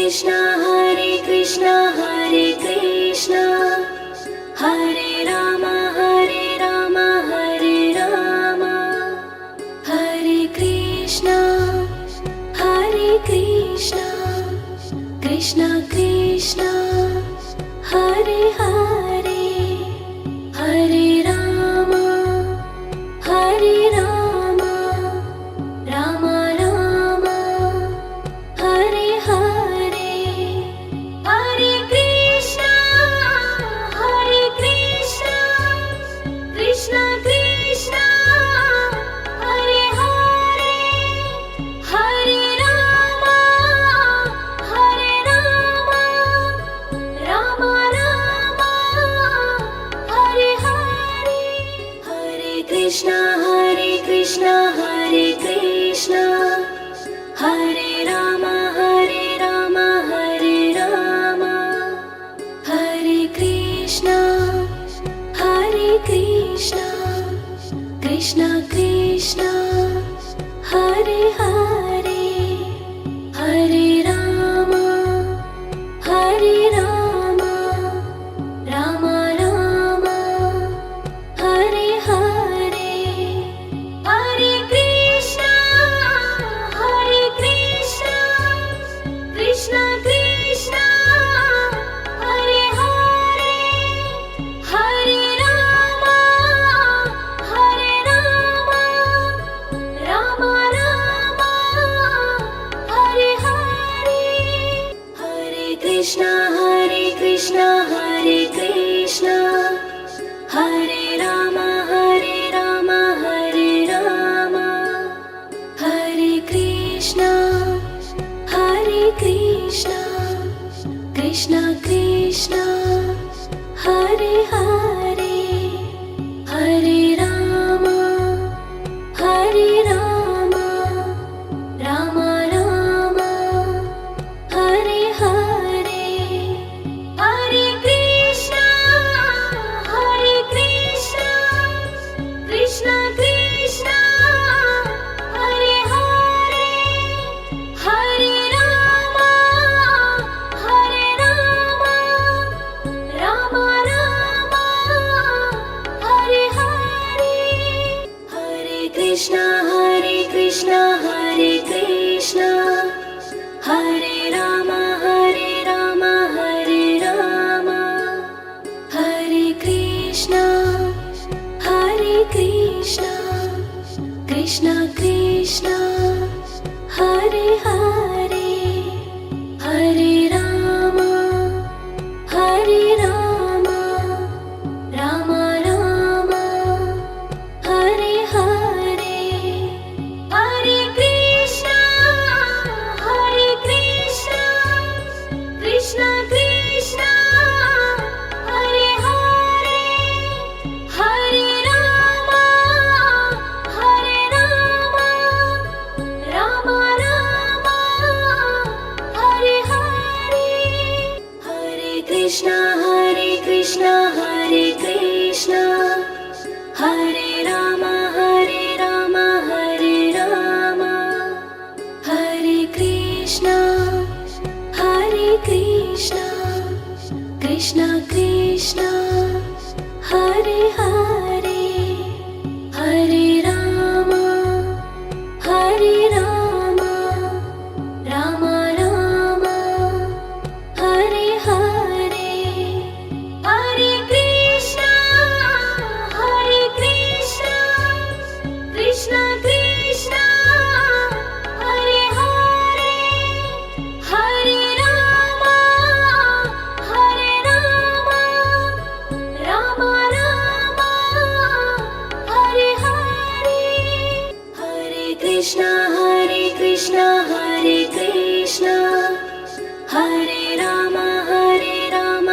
Krishna Hare Krishna Hare Ram Hare Ram Hare Krishna Krishna Krishna Hare Hare Hare Ram Ram Ram Hare Hare Hare Krishna Krishna Krishna Hare Hare Hare Ram Ram Ram Hare Hare Hare Krishna Hare Krishna Hare Ram Hare Ram Hare Krishna Krishna Krishna Hare Hare Hare Ram Ram Ram Hare Hare Hare Krishna Krishna Krishna Hare Hare Hare Ram Ram Ram Hare Hare Hare Krishna Hare Krishna Hare Ram Hare Ram Hare Krishna Krishna Krishna Hare Hare Hare Ram Ram Ram Hare Hare Hare Krishna Krishna Krishna Hare Hare Hare Ram Ram Ram Hare Hare Hare Krishna Hare Krishna Hare Ram Hare Ram Hare Krishna Krishna Krishna Hare Hare Hare Ram Ram Ram Hare Hare Hare Krishna Krishna Krishna Hare Hare Hare Ram Ram Ram Hare Hare Hare Krishna Hare Krishna Hare Ram Hare Ram Hare Krishna Krishna Krishna Hare Hare Hare Ram Ram Ram Hare Hare Hare Krishna Krishna Krishna Hare Hare Hare Ram Ram Ram Hare Hare Hare Krishna Hare Krishna Hare Ram Hare Ram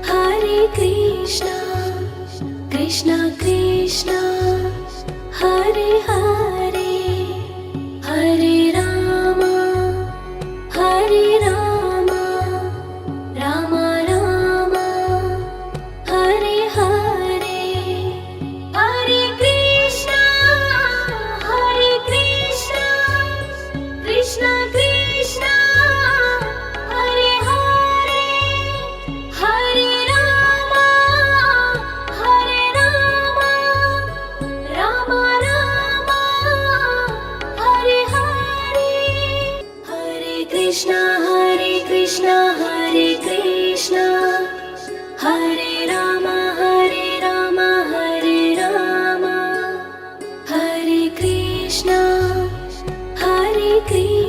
Hare Krishna Krishna Krishna Hare Hare Hare Ram Ram Ram Hare Hare Hare Krishna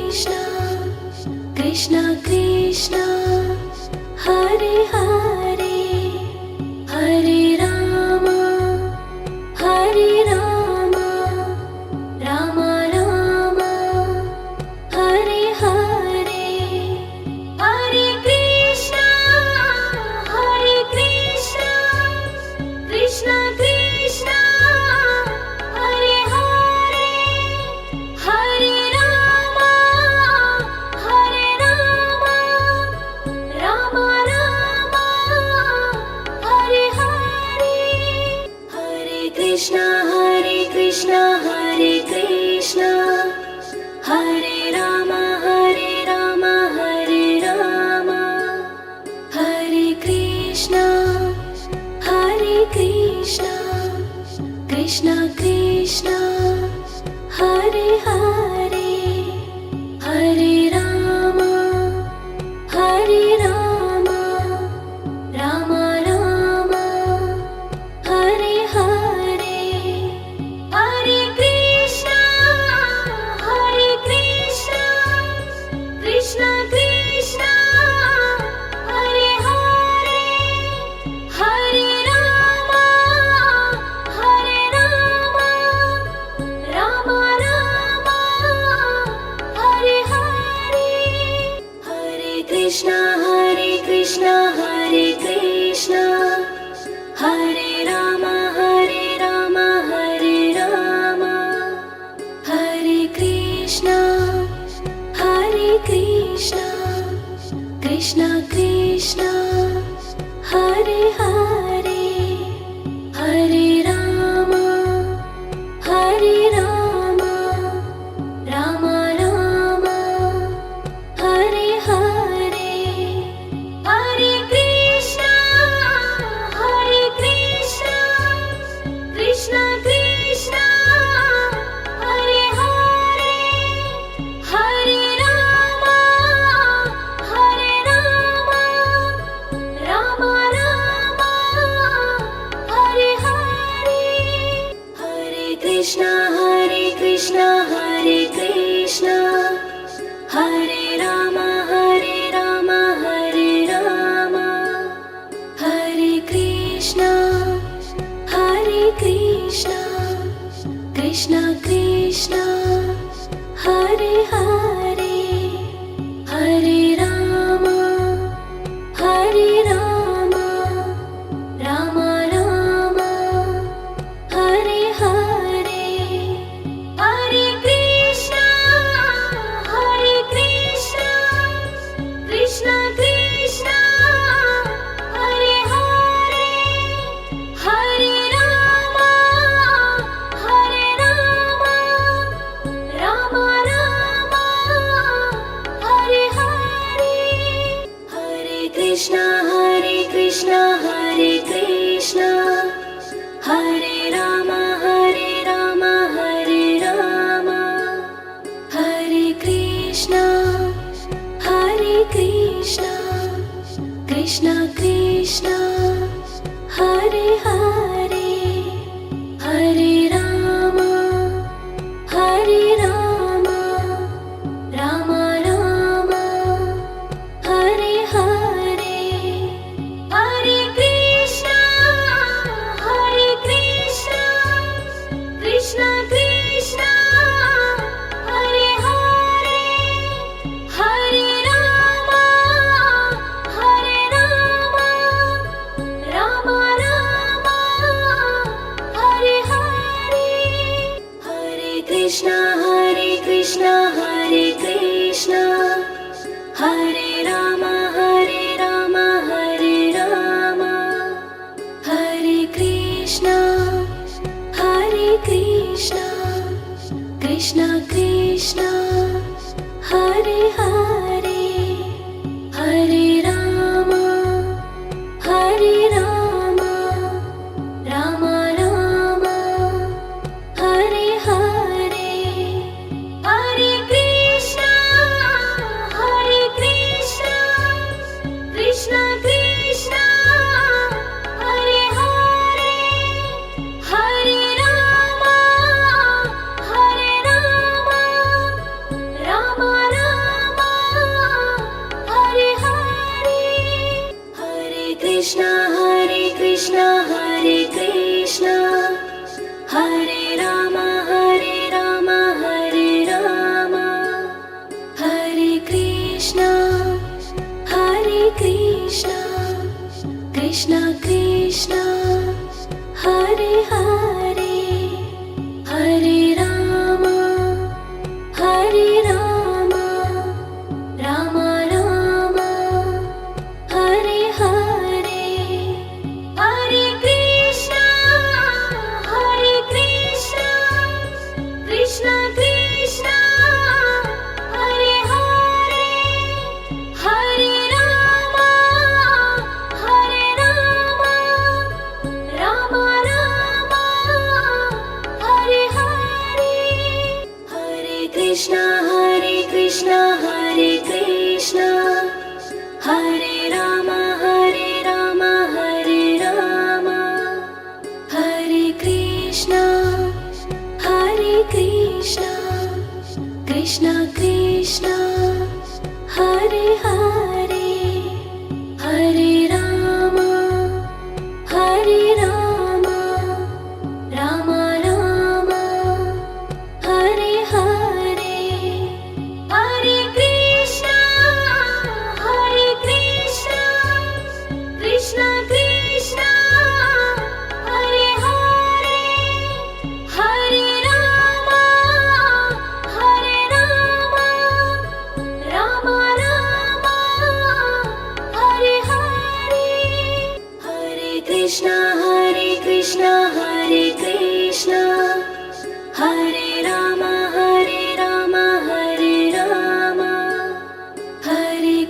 Krishna Krishna Krishna Hare Hare Hare Rama Hare Rama Rama Rama Hare Hare Hare Krishna Krishna Krishna Hare Hare Hare Rama Rama Rama Hare Hare Hare Krishna Hare Krishna Hare Rama Hare Rama Hare Krishna Krishna Krishna Hare Hare Hare Rama Rama Rama Hare Hare Hare Krishna Krishna Krishna Hare Hare Hare Rama Rama Rama Hare Hare Hare Krishna Hare Krishna Hare Rama Hare Rama Hare Krishna Krishna Krishna Hare Hare Hare Rama Rama Rama Hare Hare Hare Krishna Krishna Krishna Hare Hare Hare Rama Rama Rama Hare Hare Hare Krishna Hare Krishna Hare Rama Hare Rama Hare Krishna Krishna Krishna Hare Hare Hare Rama Rama Rama Hare Hare Hare Krishna Krishna Krishna Hare Hare Hare Rama Rama Rama Hare Hare Hare Krishna Hare Krishna Hare Rama Hare Rama Hare Krishna Krishna Krishna Hare Hare Hare Rama Rama Rama Hare Hare Hare Krishna Krishna Krishna Hare Hare Hare Rama Rama Rama Hare Hare Hare Krishna Hare Krishna Hare Rama Hare Rama Hare Krishna Krishna Krishna Hare Hare Hare Rama Rama Rama Hare Hare Hare Krishna Krishna Krishna Hare Hare Hare Rama Rama Krishna Krishna Hare Hare Hare Rama Hare Rama Rama Rama Hare Hare Hare Krishna Krishna Krishna Hare Hare Hare Rama Rama Rama Hare Hare Hare Krishna Hare Krishna Hare Rama Hare Rama Hare Krishna Krishna Krishna Hare Hare Hare Rama Rama Rama Hare Hare Hare Krishna Krishna Krishna Hare Hare Hare Rama Rama Rama Hare Hare Hare Krishna Hare Krishna Hare Rama Hare Rama Hare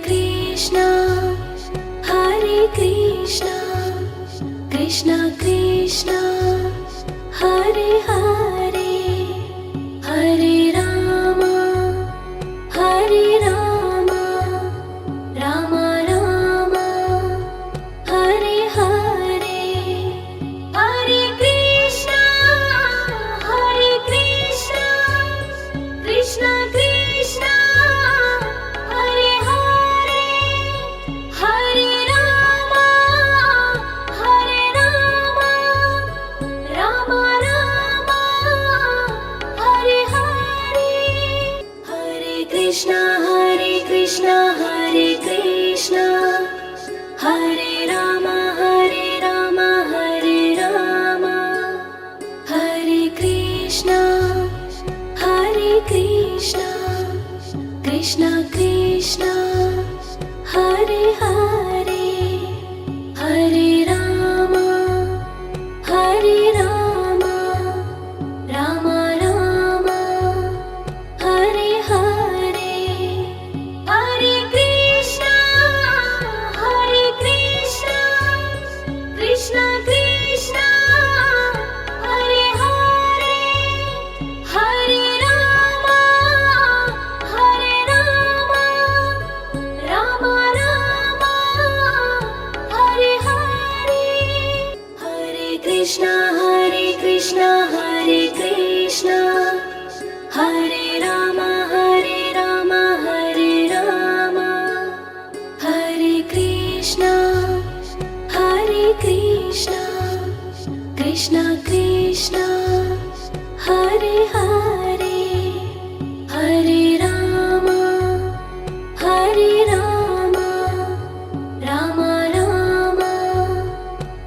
Krishna Krishna Krishna Hare Hare Hare Rama Rama Rama Hare Hare Hare Krishna Krishna Krishna Hare Hare Hare Rama Rama Rama Hare Hare Hare Krishna Hare Krishna Hare Rama Hare Rama Hare Krishna Krishna Krishna Hare Hare Hare Rama Rama Rama Hare Hare Hare Krishna Krishna Krishna Hare Hare Hare Rama Rama Rama Hare Hare Hare Krishna Hare Krishna Hare Rama Hare Rama Hare Krishna Krishna Krishna Hare Hare Hare Rama Rama Rama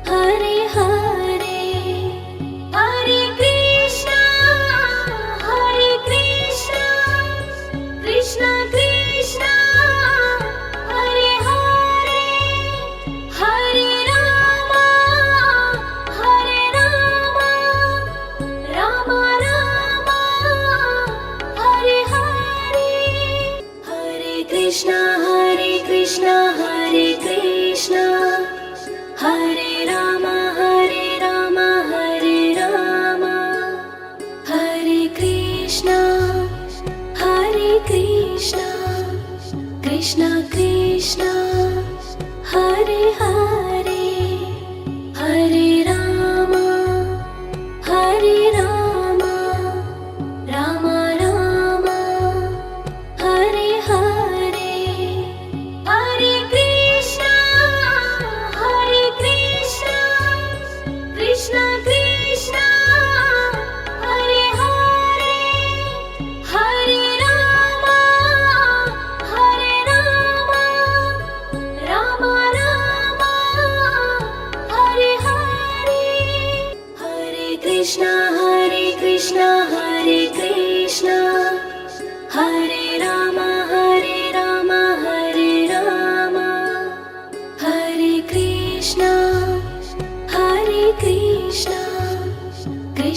Hare Hare Hare Krishna Krishna Krishna Hare Hare Hare Rama Rama Rama Hare Hare Hare Krishna Hare Krishna Hare Rama Hare Rama Hare Krishna Krishna Krishna Hare Hare Hare Rama Rama Rama Hare Hare Hare Krishna Krishna Krishna Hare Hare Hare Rama Rama Rama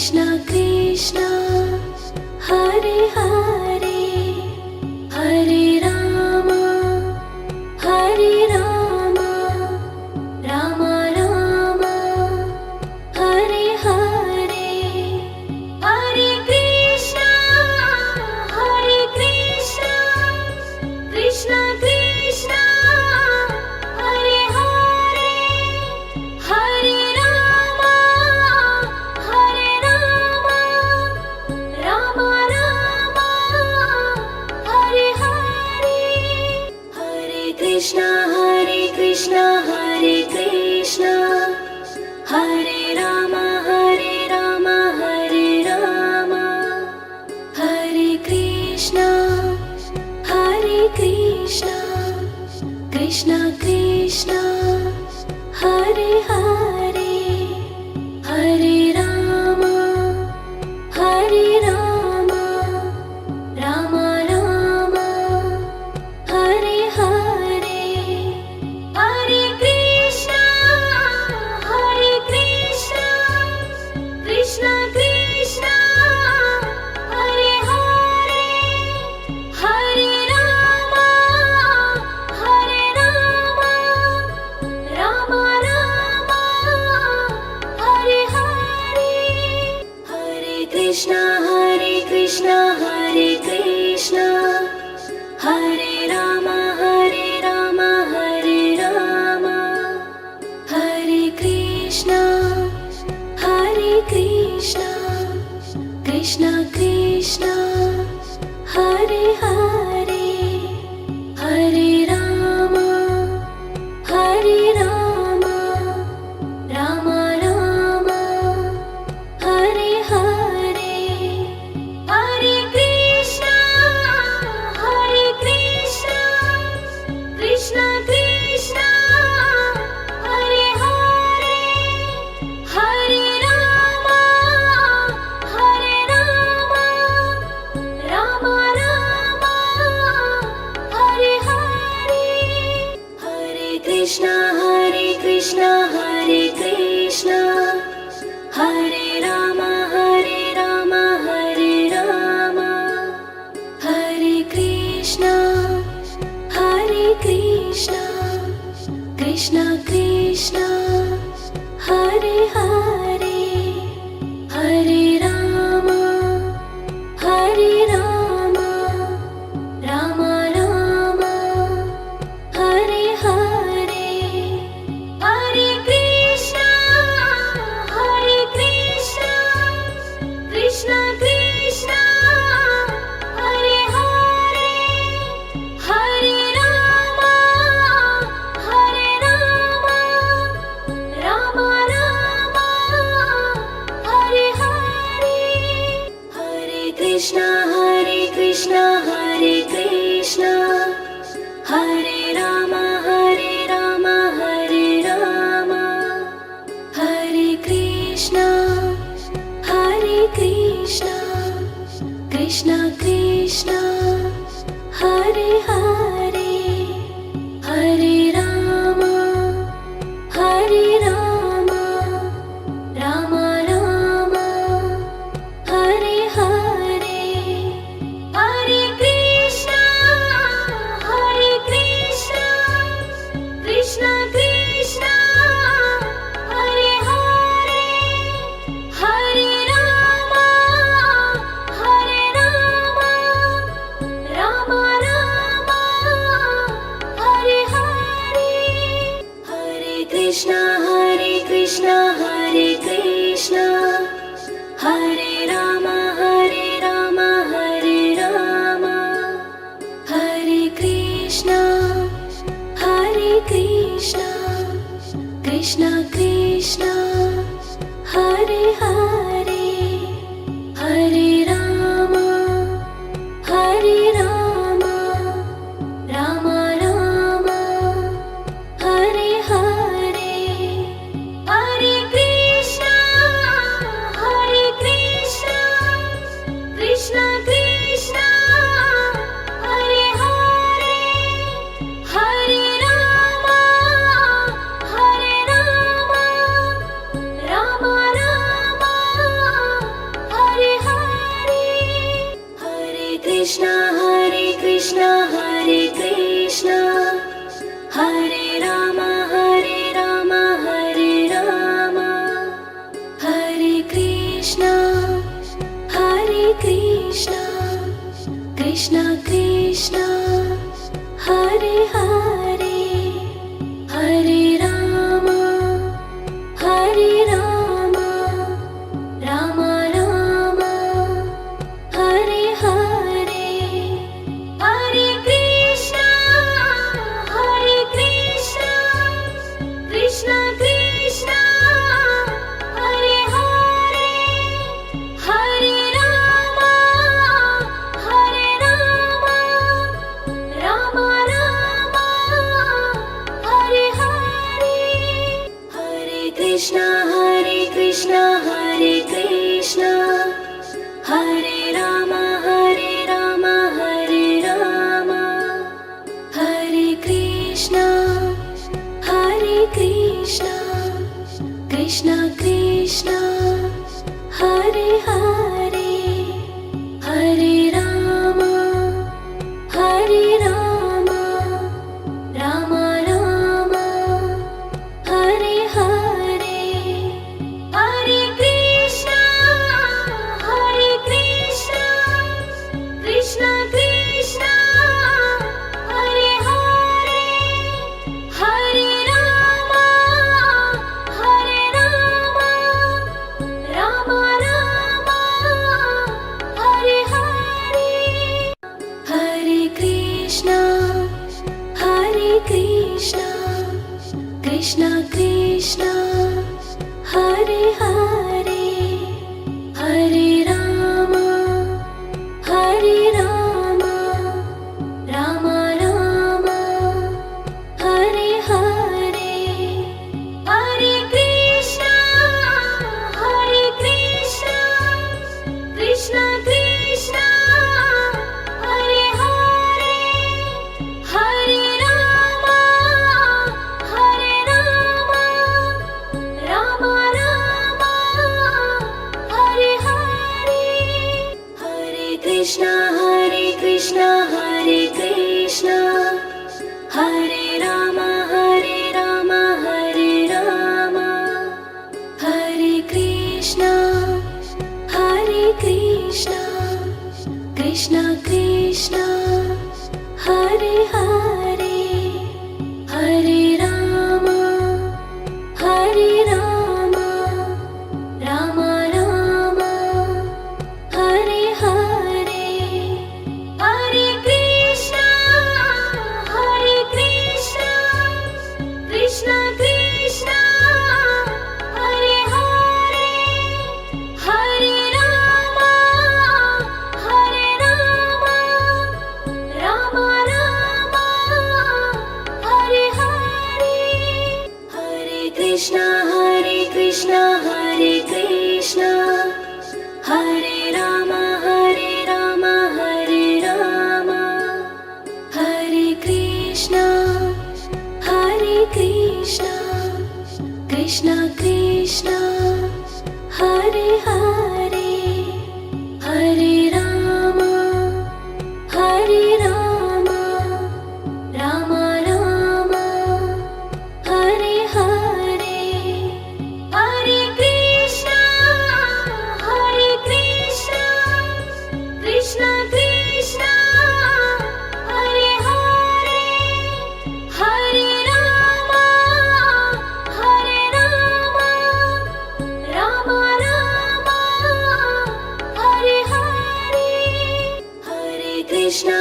Krishna Krishna Hare Hare Hare Rama Hare Rama Rama Rama Hare Hare Hare Krishna Krishna Krishna Hare Hare Hare Rama Rama Rama Hare Hare Hare Krishna Hare Krishna Hare Rama Hare Rama Hare Krishna Krishna Krishna Hare Hare Hare Rama Rama Rama Hare Hare Hare Krishna Krishna Krishna Hare Hare Hare Rama Rama Rama Hare Hare Hare Krishna Hare Krishna Hare Rama Hare Rama Hare Krishna Krishna Krishna Hare Hare Hare Rama Rama Rama Hare Hare Hare Krishna Krishna Krishna Hare Hare Hare Rama Rama Rama Hare Hare Hare Krishna Hare Krishna Hare Rama Hare Rama Hare Krishna Krishna Krishna Hare Hare Hare Rama Rama Rama Hare Hare Hare Krishna Krishna Krishna Hare Hare Hare Rama Rama Rama Hare Hare Hare Krishna Hare Krishna Hare Rama Hare Rama Hare Krishna Krishna Krishna Hare Hare Hare Rama Rama Rama Hare Hare Hare Krishna Krishna Krishna Hare Hare Hare Rama Rama Rama Hare Hare Hare Krishna Hare Krishna Hare Rama Hare Rama Hare Krishna Krishna Krishna Hare Hare Hare Rama Rama Rama Hare Hare Hare Krishna Krishna Krishna Hare Hare Hare Rama Rama Rama Krishna Hare Krishna Hare Rama Hare Rama Hare Krishna Krishna Krishna Hare Hare Hare Rama Rama Rama Hare Hare Hare Krishna Krishna Krishna Hare Hare Hare Rama Rama Rama Hare Hare Hare Krishna Hare Krishna Hare Rama Hare Rama Hare Krishna Krishna Krishna Hare Hare Hare Rama Rama Rama Hare Hare Hare Krishna Krishna Krishna Hare Hare Hare Rama Rama Rama Hare Hare Hare Krishna Krishna Krishna Hare Hare Hare Rama Rama Rama Hare Hare Hare Krishna Krishna Krishna Hare Hare Hare Rama Rama Rama Hare Hare Hare Krishna Hare Rama Hare Rama Hare Krishna Krishna Krishna Hare Hare Hare Rama Rama Rama Hare Hare Hare Krishna Krishna Krishna Hare Hare Hare Rama Rama Rama Hare Hare Hare Krishna Hare Krishna Hare Rama Hare Rama Hare Krishna Krishna Krishna Hare Hare Hare Rama Rama Rama Hare Hare Hare Krishna Krishna Krishna Hare Hare Hare Rama Rama Rama Hare Hare Hare Krishna